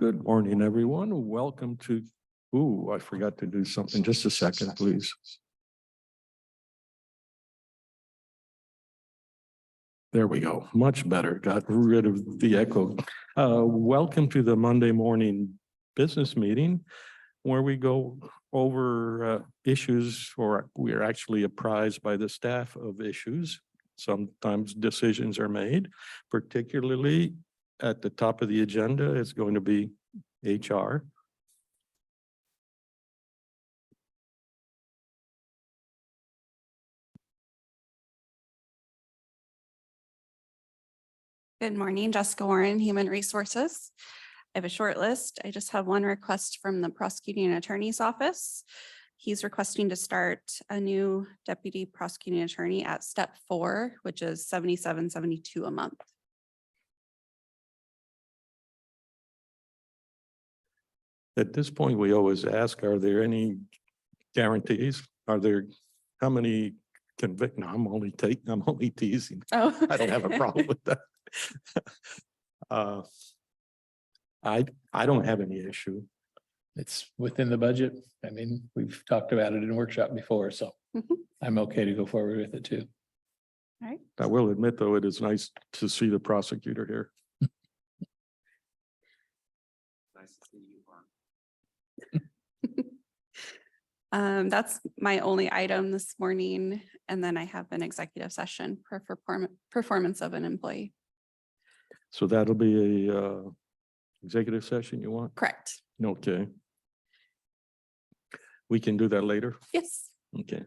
Good morning, everyone. Welcome to, I forgot to do something. Just a second, please. There we go. Much better. Got rid of the echo. Welcome to the Monday morning business meeting where we go over issues, or we are actually apprised by the staff of issues. Sometimes decisions are made, particularly at the top of the agenda is going to be HR. Good morning, Jessica Warren, Human Resources. I have a short list. I just have one request from the Prosecuting Attorney's Office. He's requesting to start a new Deputy Prosecuting Attorney at step 4, which is $77.72 a month. At this point, we always ask, are there any guarantees? How many convict? No, I'm only teasing. Oh, I don't have a problem with that. I don't have any issue. It's within the budget. I mean, we've talked about it in workshop before, so I'm okay to go forward with it too. All right. I will admit, though, it is nice to see the prosecutor here. Nice to see you, Mark. That's my only item this morning. And then I have an executive session for performance of an employee. So that'll be a executive session you want? Correct. Okay. We can do that later? Yes. Okay,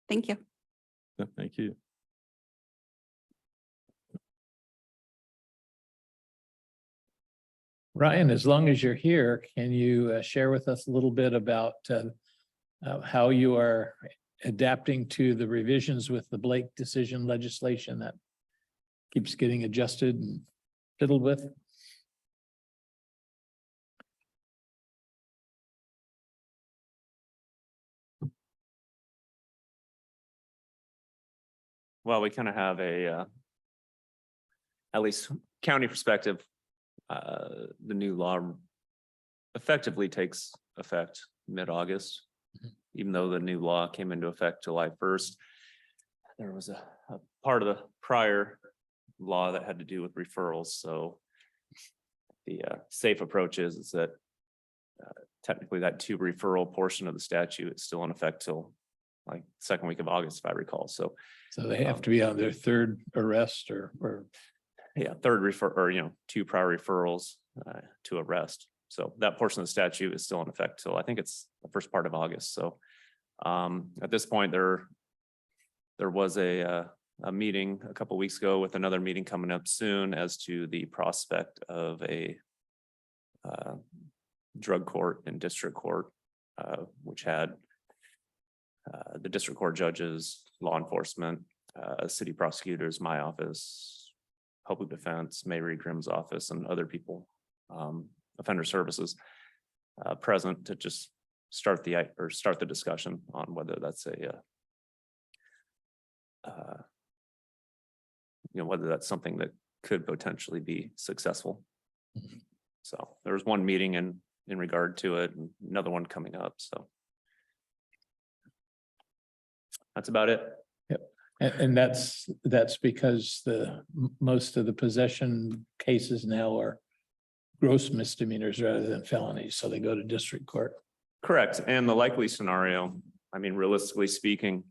Thank you. thank you. Ryan, as long as you're here, can you share with us a little bit about how you are adapting to the revisions with the Blake decision legislation that keeps getting adjusted and fiddled with? Well, we kind of have a, at least county perspective, the new law effectively takes effect mid-August. Even though the new law came into effect July 1st, there was a part of the prior law that had to do with referrals. So the safe approach is that technically that 2 referral portion of the statute is still in effect till like second week of August, if I recall. So they have to be on their 3rd arrest or yeah, 2 prior referrals to arrest. So that portion of the statute is still in effect till I think it's the first part of August. So at this point, there was a meeting a couple of weeks ago with another meeting coming up soon as to the prospect of a drug court and district court, which had the district court judges, law enforcement, city prosecutors, my office, public defense, Mary Grimm's office, and other people, offender services, present to just start the discussion on whether that's whether that's something that could potentially be successful. So there was one meeting in regard to it, and another one coming up. So that's about it. Yep. And that's because most of the possession cases now are gross misdemeanors rather than felonies, so they go to district court. Correct. And the likely scenario, I mean, realistically speaking,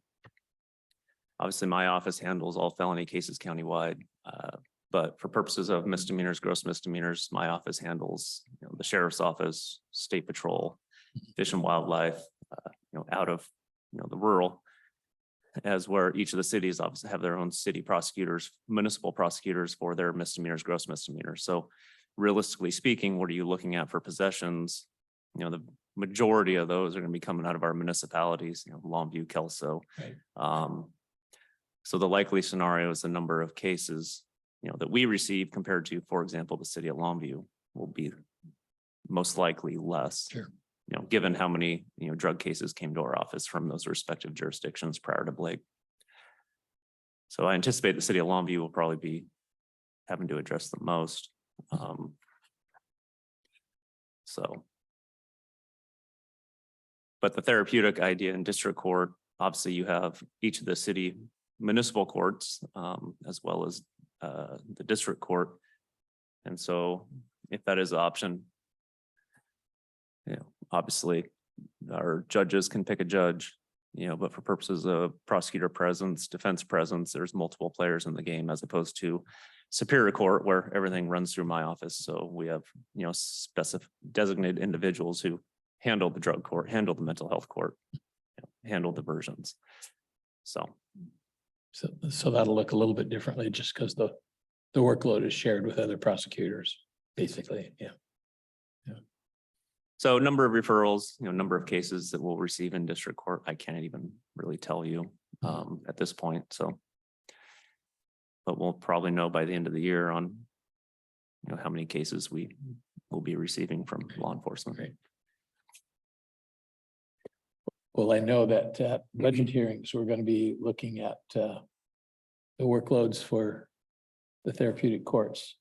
obviously my office handles all felony cases countywide. But for purposes of misdemeanors, gross misdemeanors, my office handles, the sheriff's office, state patrol, fish and wildlife, out of, the rural, as where each of the cities obviously have their own city prosecutors, municipal prosecutors for their misdemeanors, gross misdemeanors. So realistically speaking, what are you looking at for possessions? The majority of those are going to be coming out of our municipalities, Longview, Kelso. Right. So the likely scenario is the number of cases, that we receive compared to, for example, the city of Longview will be most likely less. Sure. Given how many, drug cases came to our office from those respective jurisdictions prior to Blake. So I anticipate the city of Longview will probably be having to address the most. So. But the therapeutic idea in district court, obviously you have each of the city municipal courts, as well as the district court. And so if that is the option, obviously our judges can pick a judge, but for purposes of prosecutor presence, defense presence, there's multiple players in the game as opposed to Superior Court where everything runs through my office. So we have, specific designated individuals who handle the drug court, handle the mental health court, handle diversions. So that'll look a little bit differently just because the workload is shared with other prosecutors, basically. Yeah. So number of referrals, number of cases that we'll receive in district court, I can't even really tell you at this point. So, but we'll probably know by the end of the year on, how many cases we will be receiving from law enforcement. Great. Well, I know that at budget hearings, we're going to be looking at the workloads for the therapeutic courts.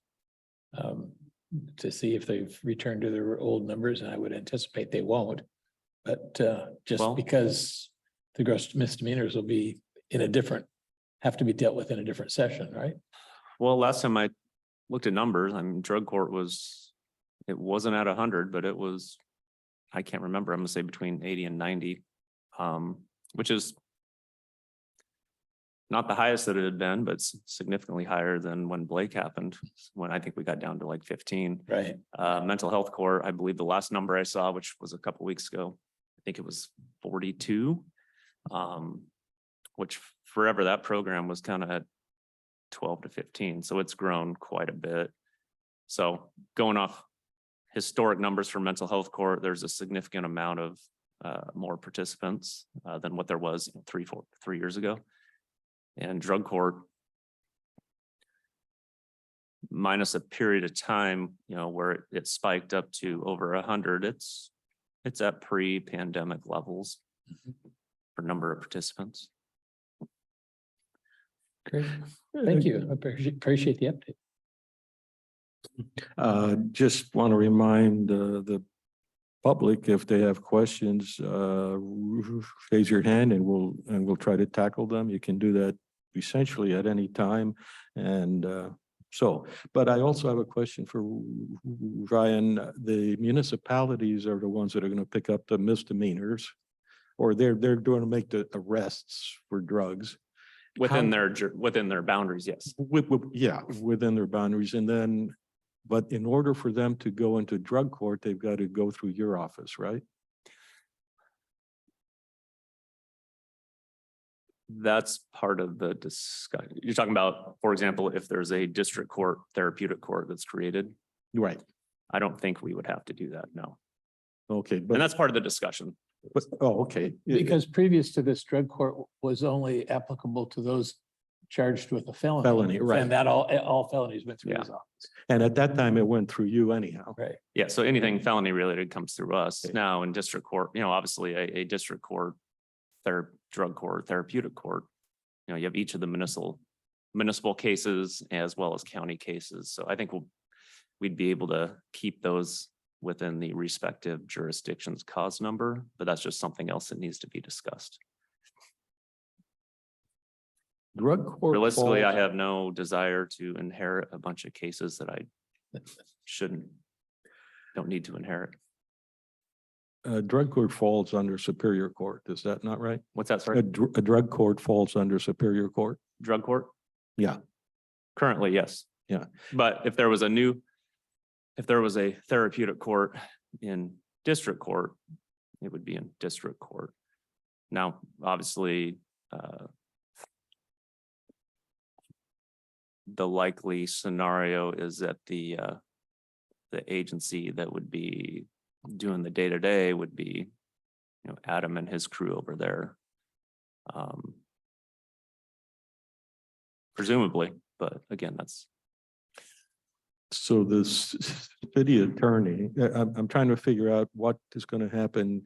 To see if they've returned to their old numbers, and I would anticipate they won't. But because the gross misdemeanors will be have to be dealt with in a different session, right? Well, last time I looked at numbers, drug court it wasn't at 100, but it was, I can't remember, I'm gonna say between 80 and 90, which is not the highest that it had been, but significantly higher than when Blake happened, when I think we got down to like 15. Right. Mental health court, I believe the last number I saw, which was a couple weeks ago, I think it was 42, which forever that program was kind of at 12 to 15. So it's grown quite a bit. So going off historic numbers for mental health court, there's a significant amount of more participants than what there was 3 years ago. And drug court, minus a period of time, where it spiked up to over 100, it's at pre-pandemic levels for number of participants. Great. Thank you. I appreciate the update. Just want to remind the public, if they have questions, raise your hand and we'll try to tackle them. You can do that essentially at any time. And but I also have a question for Ryan. The municipalities are the ones that are going to pick up the misdemeanors, or they're going to make the arrests for drugs. Within their boundaries, yes. Within their boundaries. And then, but in order for them to go into drug court, they've got to go through your office, right? That's part of the discussion. You're talking about, for example, if there's a district court, therapeutic court that's created. Right. I don't think we would have to do that, no. Okay. And that's part of the discussion. Okay. Because previous to this, drug court was only applicable to those charged with a felony. Felony, right. And that all felonies went through his office. And at that time, it went through you anyhow. Right. Yeah, so anything felony related comes through us. Now in district court, obviously a district court, drug court, therapeutic court, you have each of the municipal cases as well as county cases. So I think we'd be able to keep those within the respective jurisdiction's cause number, but that's just something else that needs to be discussed. Drug court. Realistically, I have no desire to inherit a bunch of cases that I don't need to inherit. Drug court falls under Superior Court. Is that not right? What's that, sorry? A drug court falls under Superior Court. Drug court? Yeah. Currently, yes. Yeah. But if there was a therapeutic court in district court, it would be in district court. Now, obviously, the likely scenario is that the agency that would be doing the day-to-day would be, Adam and his crew over there. Presumably, but again, that's. So this city attorney, I'm trying to figure out what is going to happen.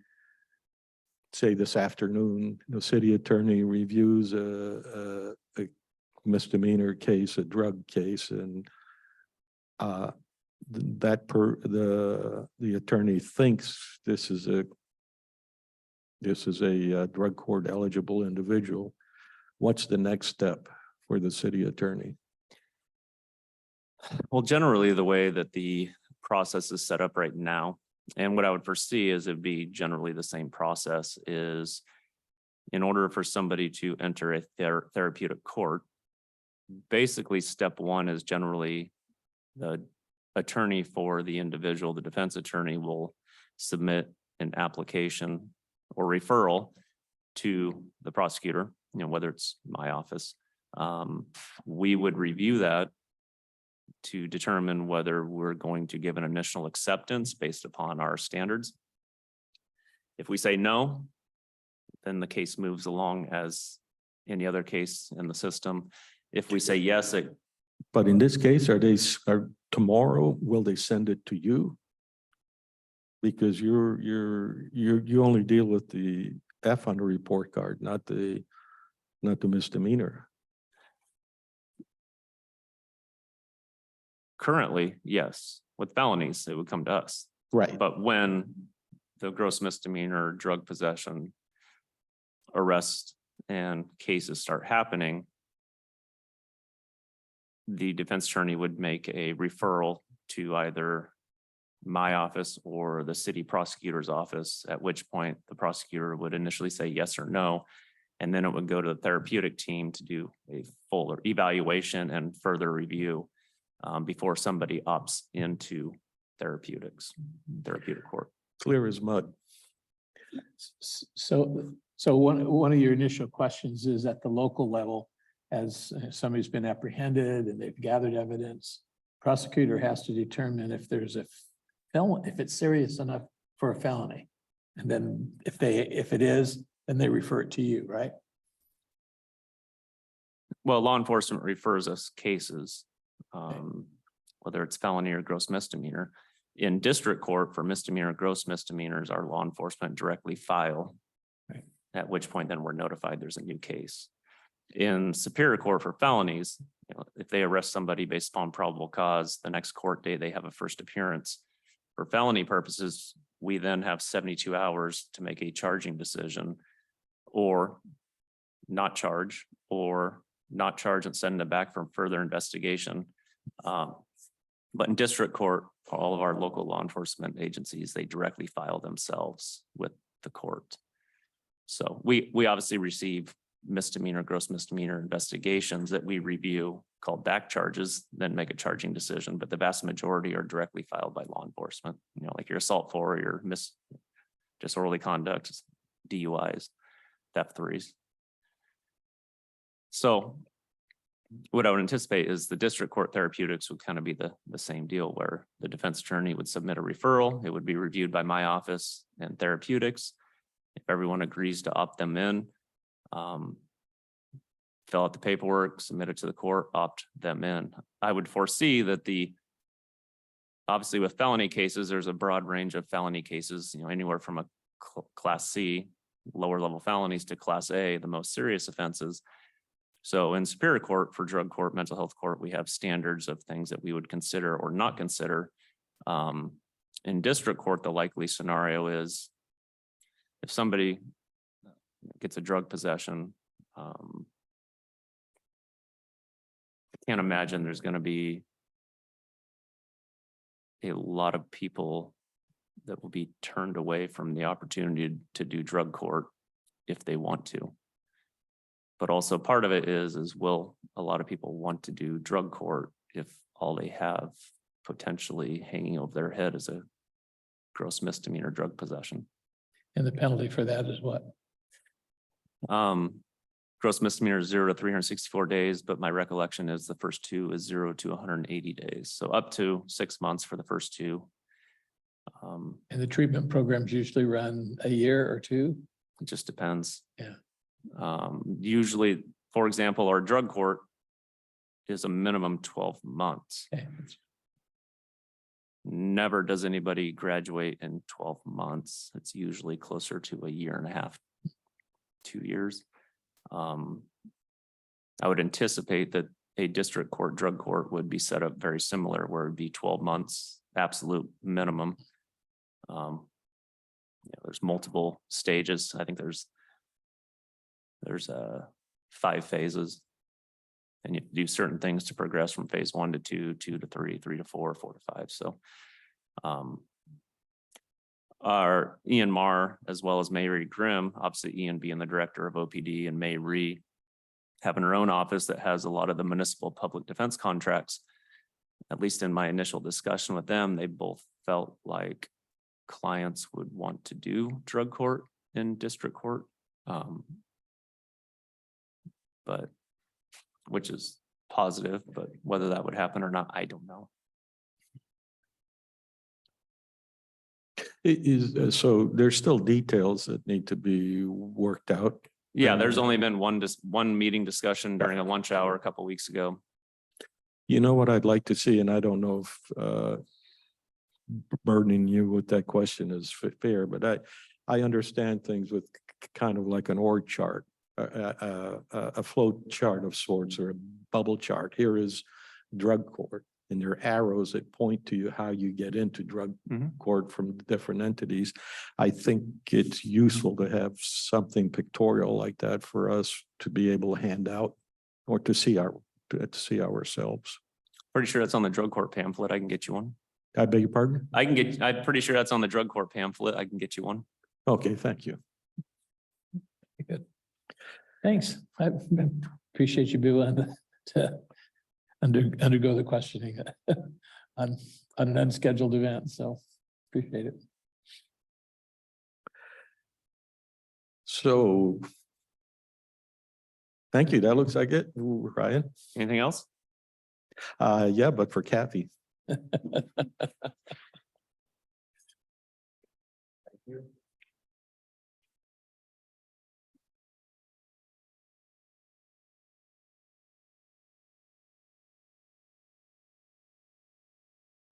Say this afternoon, the city attorney reviews a misdemeanor case, a drug case, and the attorney thinks this is a drug court eligible individual, what's the next step for the city attorney? Well, generally, the way that the process is set up right now, and what I would foresee is it'd be generally the same process, is in order for somebody to enter a therapeutic court, basically step one is generally the attorney for the individual, the defense attorney will submit an application or referral to the prosecutor, whether it's my office. We would review that to determine whether we're going to give an initial acceptance based upon our standards. If we say no, then the case moves along as any other case in the system. If we say yes, But in this case, tomorrow, will they send it to you? Because you only deal with the F on the report card, not the misdemeanor. currently, yes, with felonies, it would come to us. Right. But when the gross misdemeanor, drug possession, arrest and cases start happening, the defense attorney would make a referral to either my office or the city prosecutor's office, at which point the prosecutor would initially say yes or no. And then it would go to the therapeutic team to do a fuller evaluation and further review before somebody opts into therapeutic court. Clear as mud. So one of your initial questions is at the local level, as somebody's been apprehended and they've gathered evidence, prosecutor has to determine if there's a felon, if it's serious enough for a felony. And then if it is, then they refer it to you, right? Well, law enforcement refers us cases, whether it's felony or gross misdemeanor. In district court for misdemeanor, gross misdemeanors, our law enforcement directly file. Right. At which point then we're notified there's a new case. In superior court for felonies, if they arrest somebody based upon probable cause, the next court day they have a first appearance. For felony purposes, we then have 72 hours to make a charging decision, or not charge, and send them back for further investigation. But in district court, for all of our local law enforcement agencies, they directly file themselves with the court. So we obviously receive misdemeanor, gross misdemeanor investigations that we review called back charges, then make a charging decision. But the vast majority are directly filed by law enforcement, like your assault 4, your disorderly conduct, DUIs, theft 3s. So what I would anticipate is the district court therapeutics would kind of be the same deal, where the defense attorney would submit a referral. It would be reviewed by my office and therapeutics. If everyone agrees to opt them in, fill out the paperwork, submit it to the court, opt them in. I would foresee that obviously with felony cases, there's a broad range of felony cases, anywhere from a class C, lower level felonies, to class A, the most serious offenses. So in superior court, for drug court, mental health court, we have standards of things that we would consider or not consider. In district court, the likely scenario is if somebody gets a drug possession, I can't imagine there's going to be a lot of people that will be turned away from the opportunity to do drug court if they want to. But also part of it is will a lot of people want to do drug court if all they have potentially hanging over their head is a gross misdemeanor drug possession? And the penalty for that is what? Gross misdemeanor is 0 to 364 days, but my recollection is the first 2 is 0 to 180 days. So up to 6 months for the first 2. And the treatment programs usually run a year or 2? It just depends. Yeah. Usually, for example, our drug court is a minimum 12 months. Okay. Never does anybody graduate in 12 months. It's usually closer to a year and a half, 2 years. I would anticipate that a district court, drug court would be set up very similar, where it'd be 12 months, absolute minimum. There's multiple stages. I think there's 5 phases. And you do certain things to progress from phase 1 to 2, 2 to 3, 3 to 4, 4 to 5. So our Ian Marr, as well as Mayre Grimm, obviously Ian being the director of OPD and Mayre having her own office that has a lot of the municipal public defense contracts. At least in my initial discussion with them, they both felt like clients would want to do drug court in district court. But which is positive, but whether that would happen or not, I don't know. It is, so there's still details that need to be worked out. Yeah, there's only been one meeting discussion during a lunch hour a couple of weeks ago. You know what I'd like to see, and I don't know if burdening you with that question is fair, but I understand things with kind of like an org chart, a flow chart of sorts, or a bubble chart. Here is drug court, and there are arrows that point to you how you get into drug court from different entities. I think it's useful to have something pictorial like that for us to be able to hand out or to see ourselves. Pretty sure that's on the drug court pamphlet. I can get you one. I beg your pardon? I'm pretty sure that's on the drug court pamphlet. I can get you one. Okay, thank you. Good. Thanks. I appreciate you being willing to undergo the questioning on an unscheduled event. So appreciate it. So thank you. That looks like it. Ooh, Ryan. Anything else? Yeah, but for Kathy.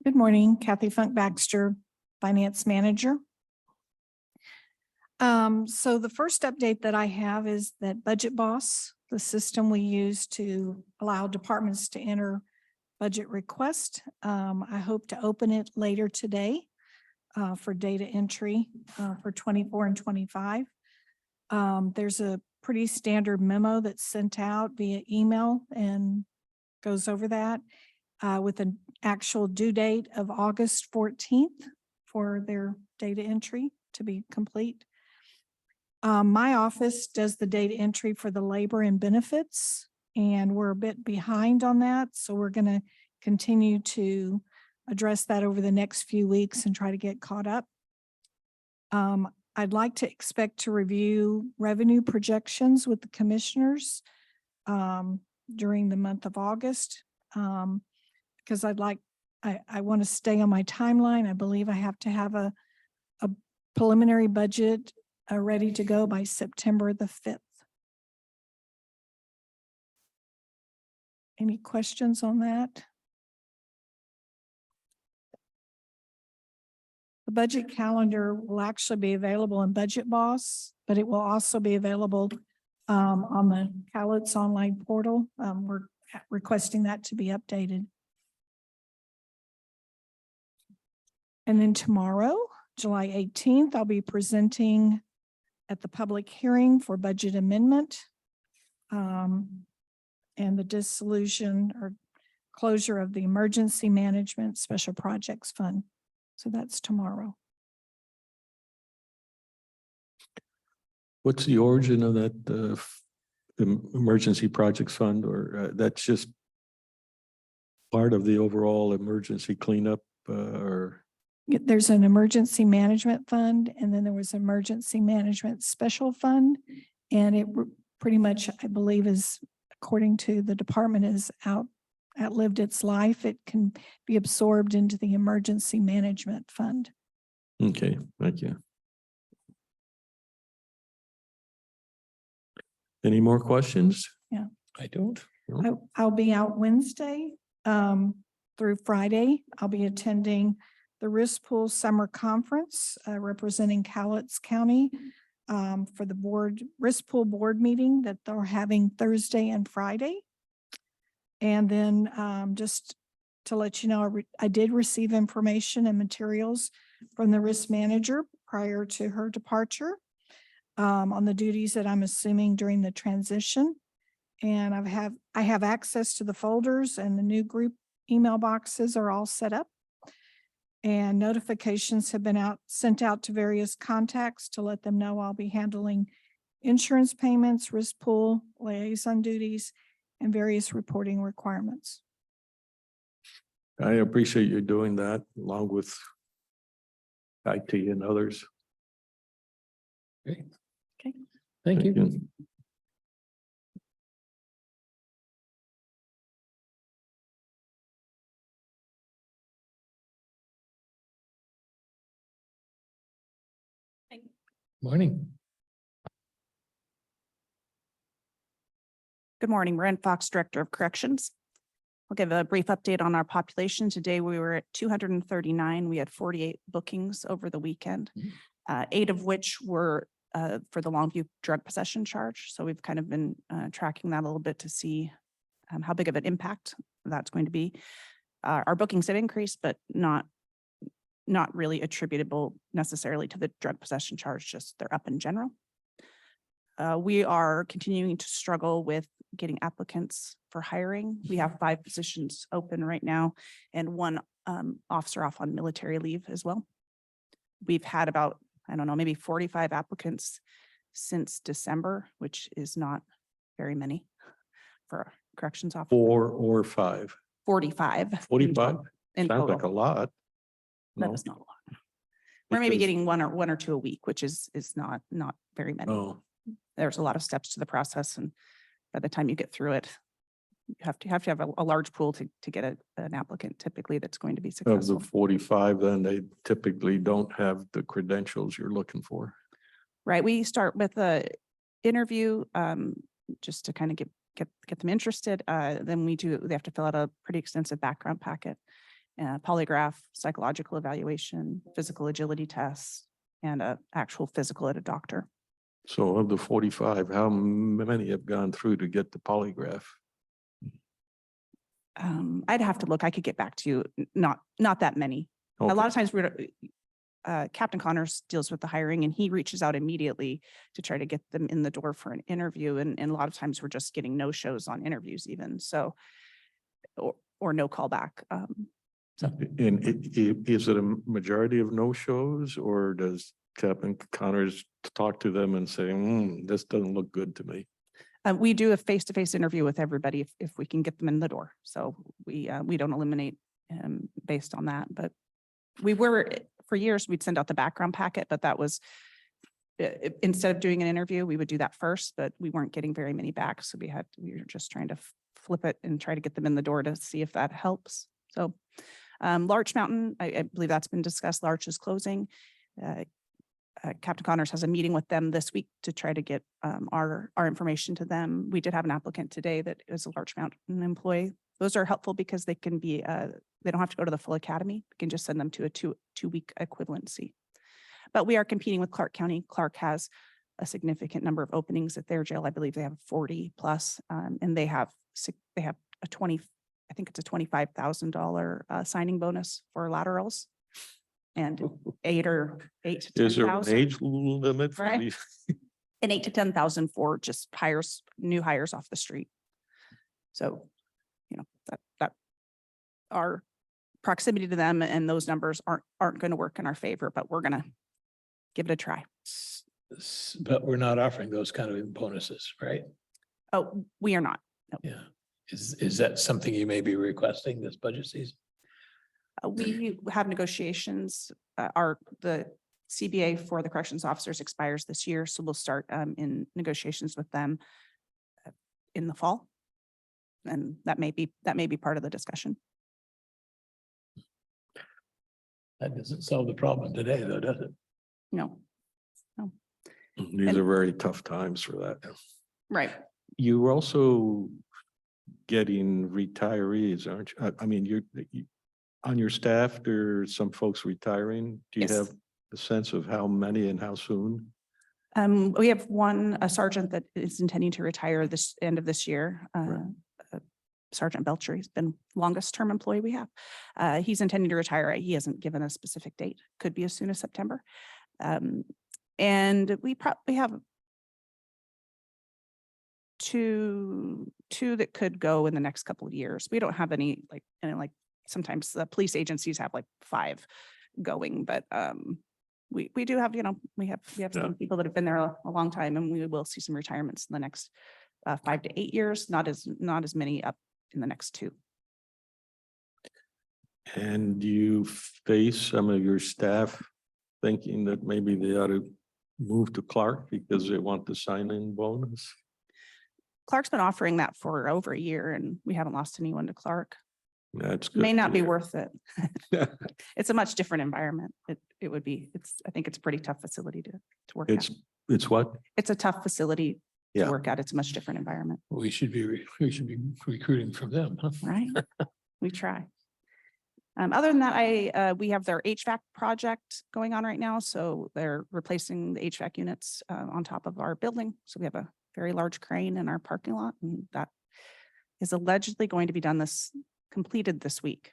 Good morning, Kathy Funk Baxter, Finance Manager. So the first update that I have is that Budget Boss, the system we use to allow departments to enter budget request. I hope to open it later today for data entry for 24 and 25. There's a pretty standard memo that's sent out via email and goes over that with an actual due date of August 14th for their data entry to be complete. My office does the data entry for the labor and benefits, and we're a bit behind on that. So we're going to continue to address that over the next few weeks and try to get caught up. I'd like to expect to review revenue projections with the commissioners during the month of August because I want to stay on my timeline. I believe I have to have a preliminary budget ready to go by September the 5th. Any questions on that? The budget calendar will actually be available in Budget Boss, but it will also be available on the Cowlitz online portal. We're requesting that to be updated. And then tomorrow, July 18th, I'll be presenting at the public hearing for budget amendment and the dissolution or closure of the Emergency Management Special Projects Fund. So that's tomorrow. What's the origin of that the Emergency Projects Fund, or that's just part of the overall emergency cleanup or? There's an emergency management fund, and then there was emergency management special fund, and it pretty much, I believe, is according to the department, is outlived its life. It can be absorbed into the emergency management fund. Okay, thank you. Any more questions? Yeah, I don't. I'll be out Wednesday through Friday. I'll be attending the Risk Pool Summer Conference representing Cowlitz County for the Risk Pool board meeting that they're having Thursday and Friday. And then just to let you know, I did receive information and materials from the risk manager prior to her departure on the duties that I'm assuming during the transition. And I have access to the folders, and the new group email boxes are all set up. And notifications have been sent out to various contacts to let them know I'll be handling insurance payments, risk pool, liaison duties, and various reporting requirements. I appreciate you doing that along with IT and others. Great. Okay. Thank you. Morning. Good morning, Marin Fox, Director of Corrections. I'll give a brief update on our population. Today, we were at 239. We had 48 bookings over the weekend, 8 of which were for the Longview drug possession charge. So we've kind of been tracking that a little bit to see how big of an impact that's going to be. Our bookings have increased, but not really attributable necessarily to the drug possession charge, just they're up in general. We are continuing to struggle with getting applicants for hiring. We have 5 positions open right now and 1 officer off on military leave as well. We've had about, I don't know, maybe 45 applicants since December, which is not very many for a corrections officer. 4 or 5. 45. 45? in Sounds like a total. lot. That No? is not a lot. We're maybe Because- getting one or 2 a week, which is not very many. Oh, There's a lot of steps to the process, and by the time you get through it, you have to have a large pool to get an applicant typically that's going to be of successful. the 45, then they typically don't have the credentials you're looking for. Right, we start with a interview just to kind of get them interested. Then they have to fill out a pretty extensive background packet, polygraph, psychological evaluation, physical agility tests, and a actual physical at a doctor. So of the 45, how many have gone through to get the polygraph? I'd have to look. I could get back to you. Not that many. A lot of times Captain Connors deals with the hiring, and he reaches out immediately to try to get them in the door for an interview. And a lot of times we're just getting no shows on interviews even. So, or no callback. And is it a majority of no-shows, or does Captain Connors talk to them and say, this doesn't look good to me? We do a face-to-face interview with everybody if we can get them in the door. So we don't eliminate based on that. But we were, for years, we'd send out the background packet, but that was, instead of doing an interview, we would do that first, but we weren't getting very many back. So we were just trying to flip it and try to get them in the door to see if that helps. So Larch Mountain, I believe that's been discussed. Larch is closing. Captain Connors has a meeting with them this week to try to get our information to them. We did have an applicant today that is a Larch Mountain employee. Those are helpful because they can be, they don't have to go to the full academy. We can just send them to a two-week equivalency. But we are competing with Clark County. Clark has a significant number of openings at their jail. I believe they have 40 plus, and they have a 20, I think it's a $25,000 signing bonus for laterals. And 8 to 10,000. Is there an age limit? For Right. these? And 8 to 10,000 for just new hires off the street. So, that our proximity to them and those numbers aren't going to work in our favor, but we're going to give it a try. But we're not offering those kind of bonuses, right? Oh, we are not. No. Yeah. Is that something you may be requesting this budget season? We have negotiations. The CBA for the corrections officers expires this year, so we'll start in negotiations with them in the fall, and that may be part of the discussion. That doesn't solve the problem today, though, does it? No, These are very tough times for that. right. You're also getting retirees, aren't you? I mean, you on your staff, there's some folks retiring. Do you Yes. have a sense of how many and how soon? We have a sergeant that is intending to retire this end of this year. Right. Sergeant Belcher. He's been longest term employee we have. He's intending to retire. He hasn't given a specific date. Could be as soon as September. And we probably have two that could go in the next couple of years. We don't have any like sometimes the police agencies have like 5 going, but we do have, we have some people that have been there a long time, and we will see some retirements in the next 5 to 8 years, not as many up in the next 2. And do you face some of your staff thinking that maybe they ought to move to Clark because they want the sign-in bonus? Clark's been offering that for over a year, and we haven't lost anyone to Clark. That's good. May to not be hear. worth it. It's a much different environment. It would be, I think it's a pretty tough facility to work at. It's what? It's a tough facility to Yeah. work at. It's a much different environment, We should be recruiting from them, huh? right? We try. Other than that, we have their HVAC project going on right now. So they're replacing the HVAC units on top of our building. So we have a very large crane in our parking lot, and that is allegedly going to be completed this week,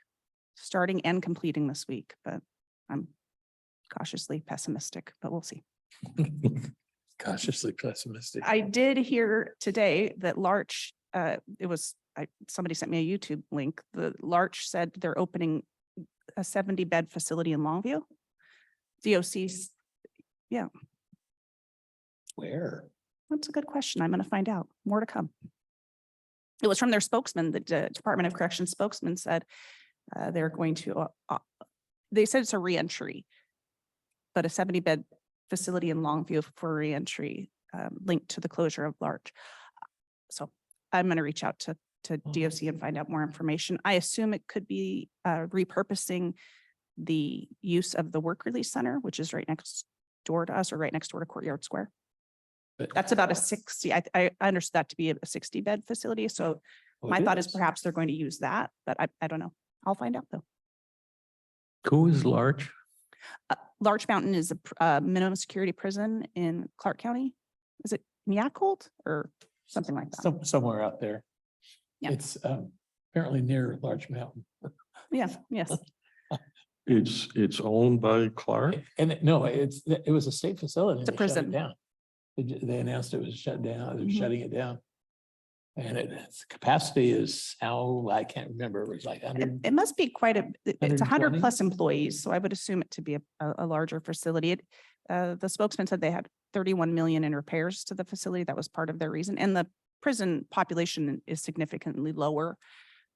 starting and completing this week, but I'm cautiously pessimistic, but we'll see. Cautiously pessimistic. I did hear today that Larch, somebody sent me a YouTube link. The Larch said they're opening a 70-bed facility in Longview. DOC's, yeah, Where? that's a good question. I'm going to find out. More to come. It was from their spokesman. The Department of Corrections spokesman said they're going to, they said it's a reentry, but a 70-bed facility in Longview for reentry linked to the closure of Larch. So I'm going to reach out to DOC and find out more information. I assume it could be repurposing the use of the work release center, which is right next door to us, or right next door to Courtyard Square. But- That's about a 60, I understood that to be a 60-bed facility. So my thought is perhaps they're going to use that, but I don't know. I'll find out though. Who is Larch? Larch Mountain is a minimum security prison in Clark County. Is it Yakult or something like that? Somewhere out there. Yeah. It's apparently near Larch Mountain. Yeah, yes. It's owned by Clark? And no, it was a state facility. It's a and they shut it prison. down. They announced it was shut down. They're Mhm. shutting it down. And its capacity is I can't remember. It was like It 100. it must be quite it's 100 120? plus employees, so I would assume it to be a larger facility. The spokesman said they had 31 million in repairs to the facility. That was part of their reason. And the prison population is significantly lower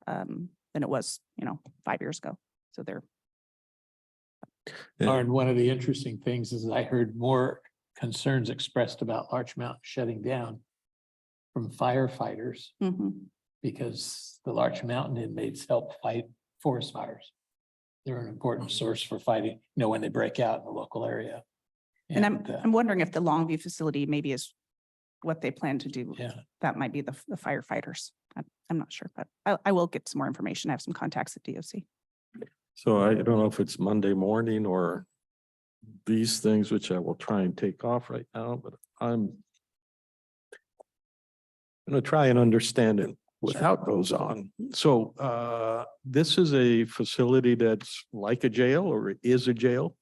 than it was, 5 years ago. So they're, And one of the interesting things is I heard more concerns expressed about Larch Mountain shutting down from firefighters mhm. because the Larch Mountain inmates help fight forest fires. They're an important source for fighting, when they break out in the local area. And I'm wondering if the Longview facility maybe is what they plan to do. Yeah, That might be the firefighters. I'm not sure, but I will get some more information. I have some contacts at DOC. So I don't know if it's Monday morning or these things, which I will try and take off right now, but I'm going to try and understand it without those on. So this is a facility that's like a jail, or it is a jail?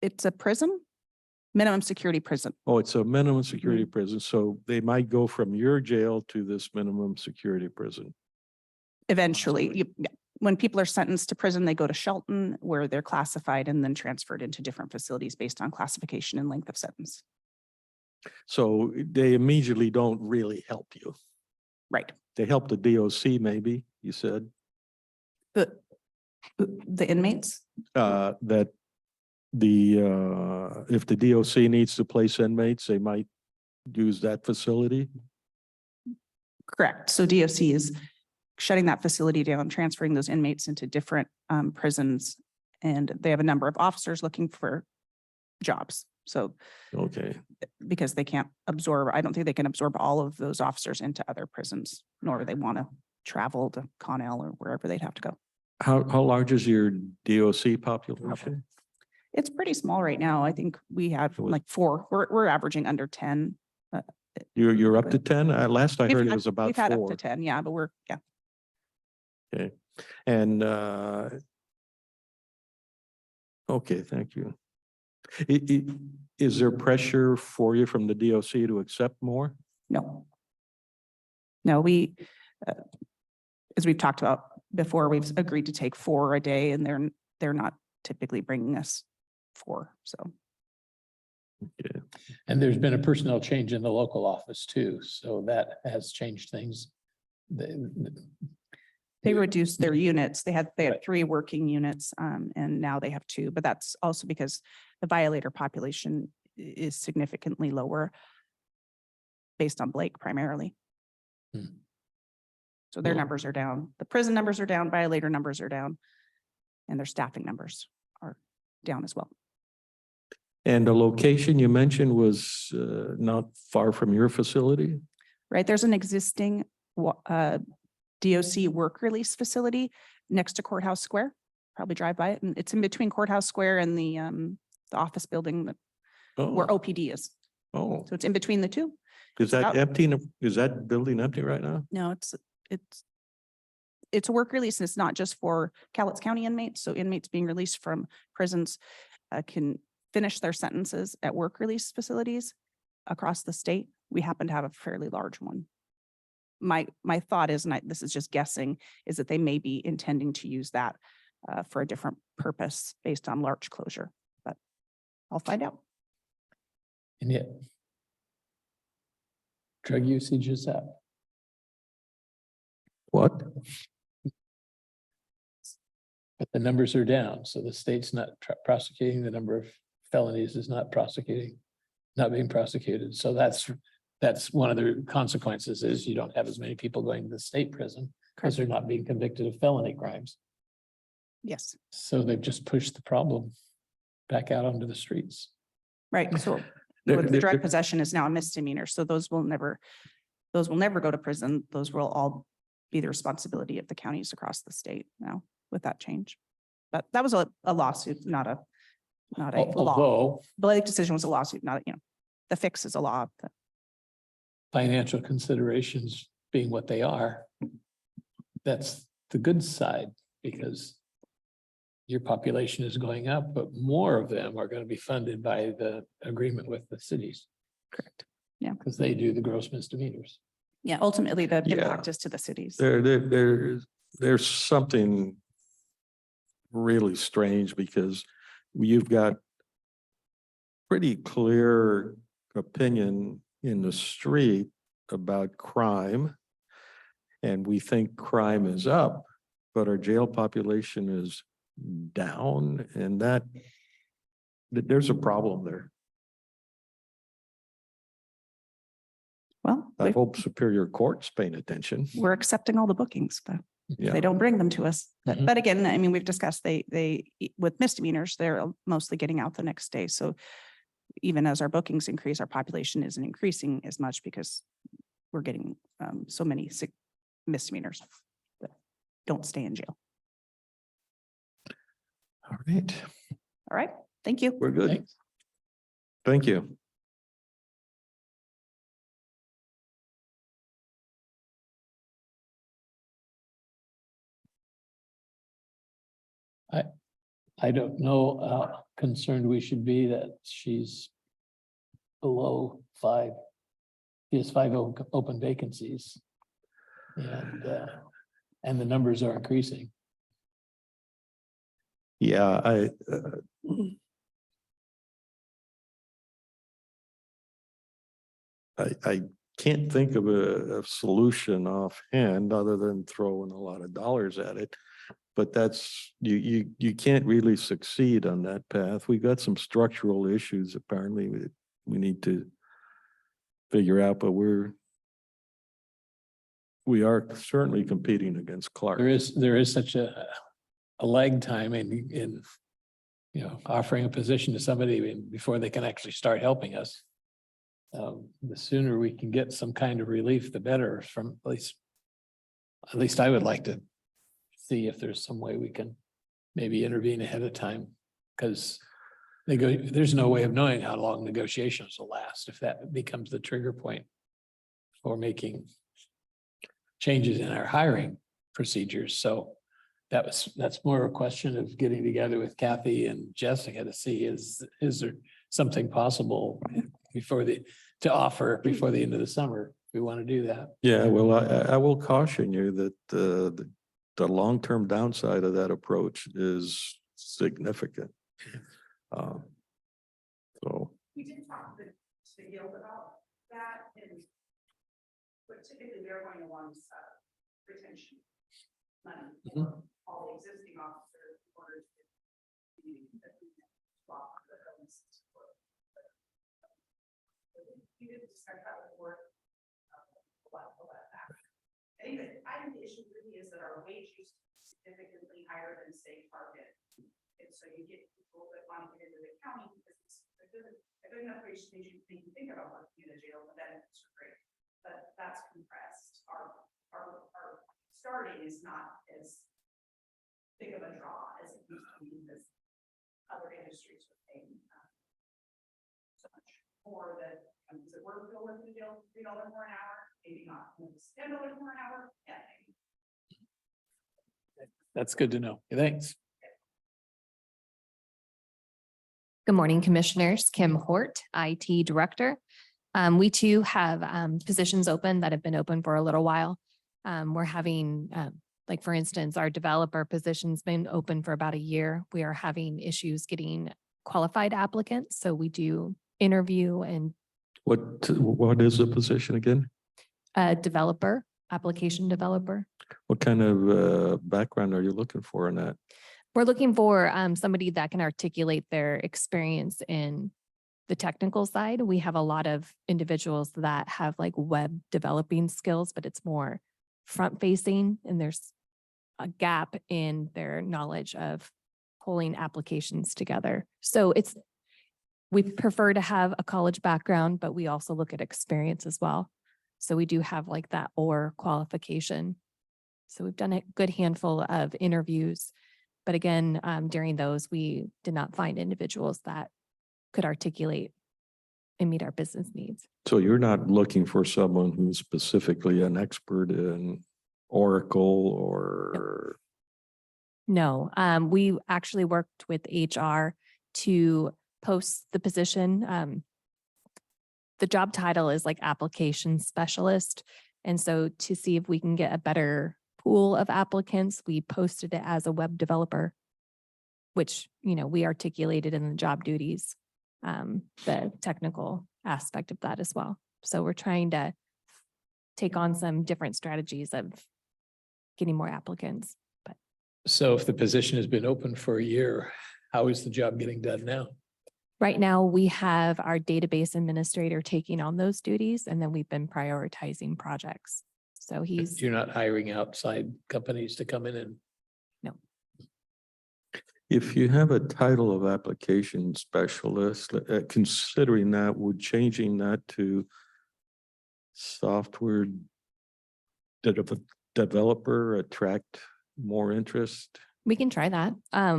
It's a prison, minimum security prison. Oh, it's a minimum security prison. So they might go from your jail to this minimum security prison. Eventually, when people are sentenced to prison, they go to Shelton where they're classified and then transferred into different facilities based on classification and length of sentence. So they immediately don't really help you. Right. They help the DOC maybe, you said, The inmates, that if the DOC needs to place inmates, they might use that facility. correct. So DOC is shutting that facility down, transferring those inmates into different prisons. And they have a number of officers looking for jobs. So Okay, because they can't absorb, I don't think they can absorb all of those officers into other prisons, nor do they want to travel to Connell or wherever they'd have to go. how large is your DOC population? It's pretty small right now. I think we have So like 4. We're averaging under 10. You're up to 10? Last I We've heard it had- was about We've had up to 4. 10, yeah, but we're Okay, and okay, thank you. Is there pressure for you from the DOC to accept more? No. No, we, as we've talked about before, we've agreed to take 4 a day and they're not typically bringing us 4, so. Yeah. And there's been a personnel change in the local office too, so that has changed things. They reduced their units. They had Right. 3 working units, and now they have 2, but that's also because the violator population is significantly lower based on Blake primarily. Hmm. So their Well- numbers are down. The prison numbers are down, violator numbers are down, and their staffing numbers are down as well. And the location you mentioned was not far from your facility? Right? There's an existing DOC work release facility next to Courthouse Square. Probably drive by it, and it's in between Courthouse Square and the office building where Oh, OPD is. oh, So it's in between the two. is that about- empty? Is that building empty right now? No, it's a work release, and it's not just for Cowlitz County inmates. So inmates being released from prisons can finish their sentences at work release facilities across the state. We happen to have a fairly large one. My thought is, and this is just guessing, is that they may be intending to use that for a different purpose based on Larch closure, but I'll find out. And yet drug usage is up. What? But the numbers are down, so the state's not prosecuting, the number of felonies is not being prosecuted. So that's one of the consequences is you don't have as many people going to the state prison because they're not being convicted of felony crimes. Yes, So they've just pushed the problem back out onto the streets. right. So There- with the there- drug possession is now a misdemeanor, so those will never go to prison. Those will all be the responsibility of the counties across the state now with that change. But that was a lawsuit, not a law. Although Blake decision was a lawsuit, not, the fix is a law. but- financial considerations being what they are, that's the good side because your population is going up, but more of them are going to be funded by the agreement with the cities. Correct. Yeah. Because they do the gross misdemeanors. Yeah, ultimately, the Yeah. impact is to the cities. There's something really strange because you've got pretty clear opinion in the street about crime. And we think crime is up, but our jail population is down, and there's a problem there. Well, I hope Superior Court's paying attention. we're accepting all the bookings, but Yeah. they don't bring them to us. Mhm. But again, I mean, we've discussed with misdemeanors, they're mostly getting out the next day. So even as our bookings increase, our population isn't increasing as much because we're getting so many misdemeanors that don't stay in jail. All right, All right, thank you. we're good. Thanks. Thank you. I don't know how concerned we should be that she's below 5. She has 5 open vacancies. And the numbers are increasing. Yeah, I can't think of a solution offhand other than throwing a lot of dollars at it. But that's, you can't really succeed on that path. We've got some structural issues apparently we need to figure out, but we are certainly competing against Clark. There is such a lag time in offering a position to somebody before they can actually start helping us. The sooner we can get some kind of relief, the better from at least I would like to see if there's some way we can maybe intervene ahead of time. Because there's no way of knowing how long negotiations will last if that becomes the trigger point for making changes in our hiring procedures. So that's more a question of getting together with Kathy and Jessica to see is there something possible to offer before the end of the summer? We want to do that. Yeah, well, I will caution you that the long-term downside of that approach is significant. So, We did talk to Yield about that, and but typically they're going to want retention money for all the existing officers in order to swap the illnesses. We did discuss that with the board a while back. I think the issue really is that our wage is significantly higher than state target. And so you get people that want to get into the county because it's a good enough wage that you think about working in a jail, the benefits are great. But that's compressed. Our starting is not as big of a draw as it used to be because other industries are paying so much more that does it work to work in the jail $3 more an hour? Maybe not. $10 more an hour? Yeah, maybe. That's good to know. Thanks. Good morning, Commissioners. Kim Hort, IT Director. We too have positions open that have been open for a little while. We're having, like for instance, our developer position's been open for about a year. We are having issues getting qualified applicants. So we do interview and what is the position again? developer, application developer. What kind of background are you looking for in that? We're looking for somebody that can articulate their experience in the technical side. We have a lot of individuals that have like web developing skills, but it's more front facing, and there's a gap in their knowledge of pulling applications together. So we prefer to have a college background, but we also look at experience as well. So we do have like that or qualification. So we've done a good handful of interviews. But again, during those, we did not find individuals that could articulate and meet our business needs. So you're not looking for someone who's specifically an expert in Oracle or? No, we actually worked with HR to post the position. The job title is like application specialist. And so to see if we can get a better pool of applicants, we posted it as a web developer, which, we articulated in the job duties, the technical aspect of that as well. So we're trying to take on some different strategies of getting more applicants. But So if the position has been open for a year, how is the job getting done now? right now we have our database administrator taking on those duties, and then we've been prioritizing projects. So he's, You're not hiring outside companies to come in and If you have a title of application specialist, considering that, would changing that to software developer attract more interest? we can try that.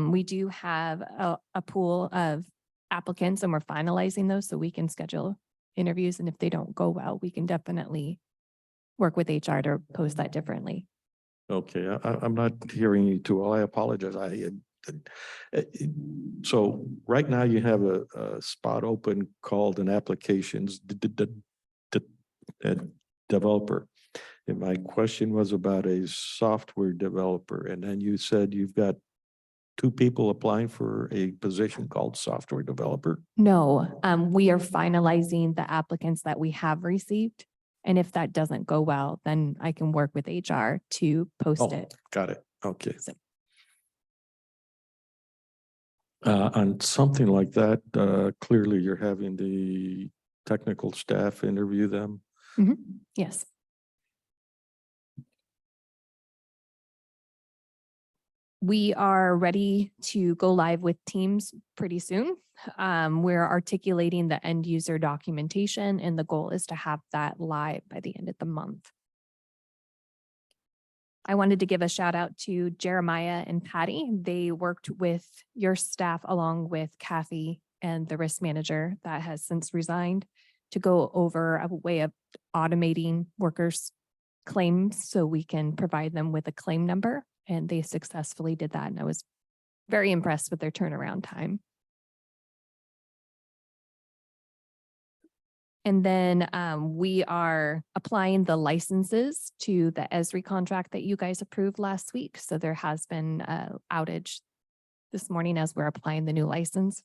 We do have a pool of applicants and we're finalizing those so we can schedule interviews. And if they don't go well, we can definitely work with HR to post that differently. Okay, I'm not hearing you too well. I apologize. So right now you have a spot open called an applications developer. And my question was about a software developer. And then you said you've got 2 people applying for a position called software developer. No, we are finalizing the applicants that we have received. And if that doesn't go well, then I can work with HR to post Oh, it. got it. Okay. So- On something like that, clearly you're having the technical staff interview them. Yes. We are ready to go live with Teams pretty soon. We're articulating the end user documentation, and the goal is to have that live by the end of the month. I wanted to give a shout out to Jeremiah and Patty. They worked with your staff along with Kathy and the risk manager that has since resigned to go over a way of automating workers' claims so we can provide them with a claim number. And they successfully did that. And I was very impressed with their turnaround time. And then we are applying the licenses to the ESRI contract that you guys approved last week. So there has been an outage this morning as we're applying the new license.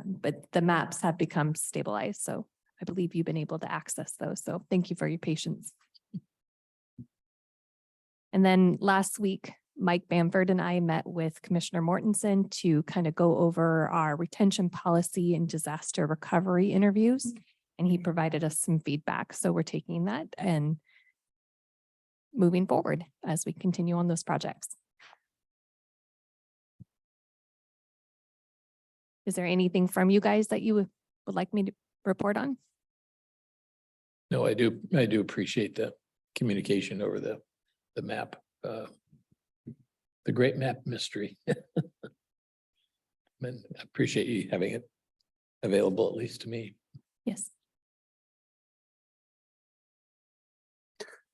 But the maps have become stabilized. So I believe you've been able to access those. So thank you for your patience. And then last week, Mike Bamford and I met with Commissioner Mortensen to kind of go over our retention policy and disaster recovery interviews. And he provided us some feedback. So we're taking that and moving forward as we continue on those projects. Is there anything from you guys that you would like me to report on? No, I do appreciate the communication over the map, the great map mystery. And I appreciate you having it available, at least to me. Yes.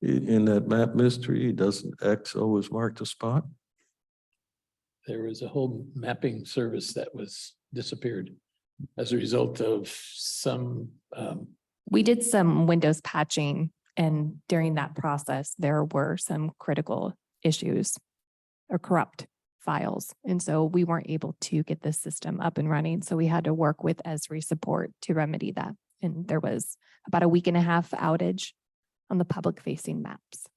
In that map mystery, doesn't X always mark the spot? There was a whole mapping service that was disappeared as a result of some, We did some Windows patching, and during that process, there were some critical issues or corrupt files. And so we weren't able to get the system up and running. So we had to work with ESRI support to remedy that. And there was about a week and a half outage on the public facing maps.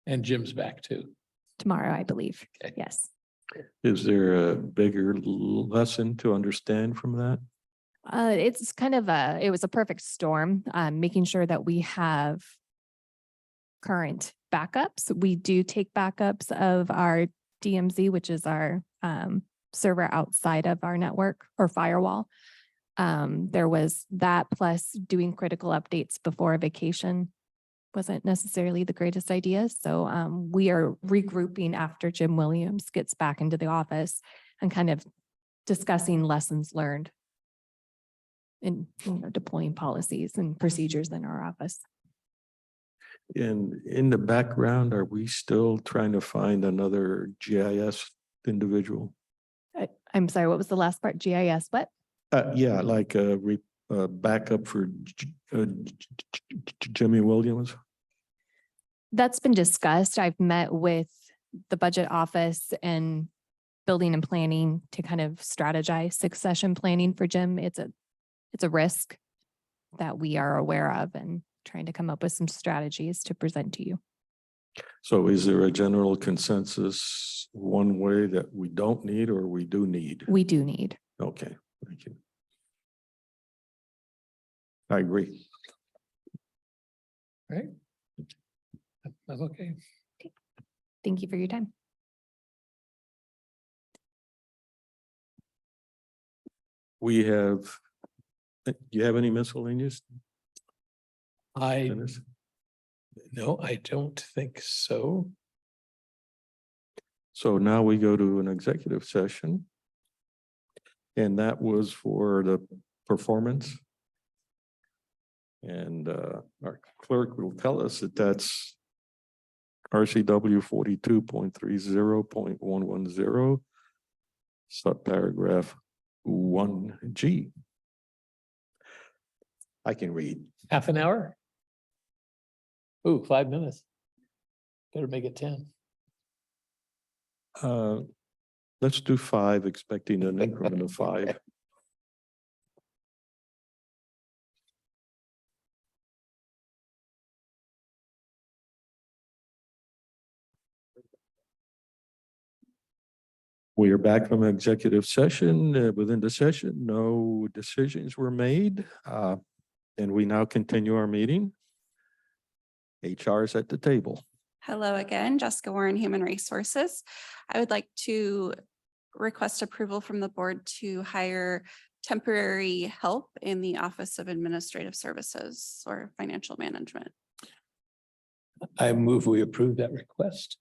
and Jim's back too. Tomorrow, I believe. Okay. Yes. Is there a bigger lesson to understand from that? It's kind of it was a perfect storm, making sure that we have current backups. We do take backups of our DMZ, which is our server outside of our network or firewall. There was that plus doing critical updates before a vacation wasn't necessarily the greatest idea. So we are regrouping after Jim Williams gets back into the office and kind of discussing lessons learned in deploying policies and procedures in our office. And in the background, are we still trying to find another GIS individual? I'm sorry, what was the last part? GIS, what? Yeah, like a backup for Jimmy Williams. That's been discussed. I've met with the budget office and building and planning to kind of strategize succession planning for Jim. It's a risk that we are aware of and trying to come up with some strategies to present to you. So is there a general consensus one way that we don't need or we do need? We do need. Okay, thank you. I agree. Right? That's okay. Thank you for your time. We have, do you have any miscellaneous? Dennis? No, I don't think so. So now we go to an executive session. And that was for the performance. And our clerk will tell us that that's RCW 42.30.110, subparagraph 1G. I can read. Half an hour? Ooh, 5 minutes. Better make it 10. Let's do 5, expecting an increment of 5. We are back from executive session. Within the session, no decisions were made. And we now continue our meeting. HR is at the table. Hello again, Jessica Warren, Human Resources. I would like to request approval from the board to hire temporary help in the Office of Administrative Services or Financial Management. I move we approve that request.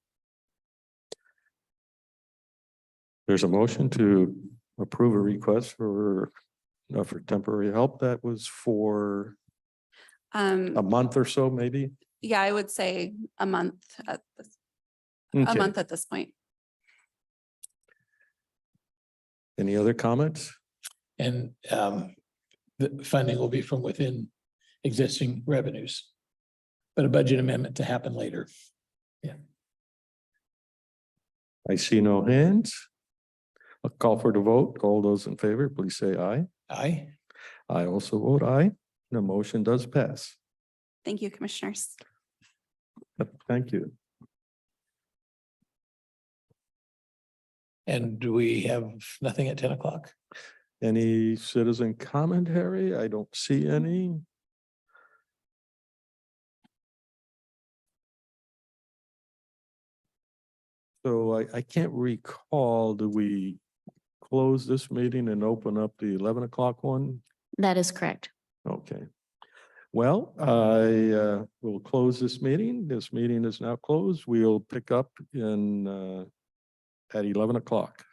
There's a motion to approve a request for temporary help. That was for, A month or so, maybe? Yeah, I would say a month at this, Okay. a month at this point. Any other comments? And the funding will be from within existing revenues. But a budget amendment to happen later. I see no hands. I'll call for the vote. All those in favor, please say aye. Aye. I also vote aye. The motion does pass. Thank you, commissioners. Thank you. And do we have nothing at 10 o'clock? Any citizen commentary? I don't see any. So I can't recall, do we close this meeting and open up the 11 o'clock one? That is correct. Okay. Well, I will close this meeting. This meeting is now closed. We'll pick up in at 11 o'clock.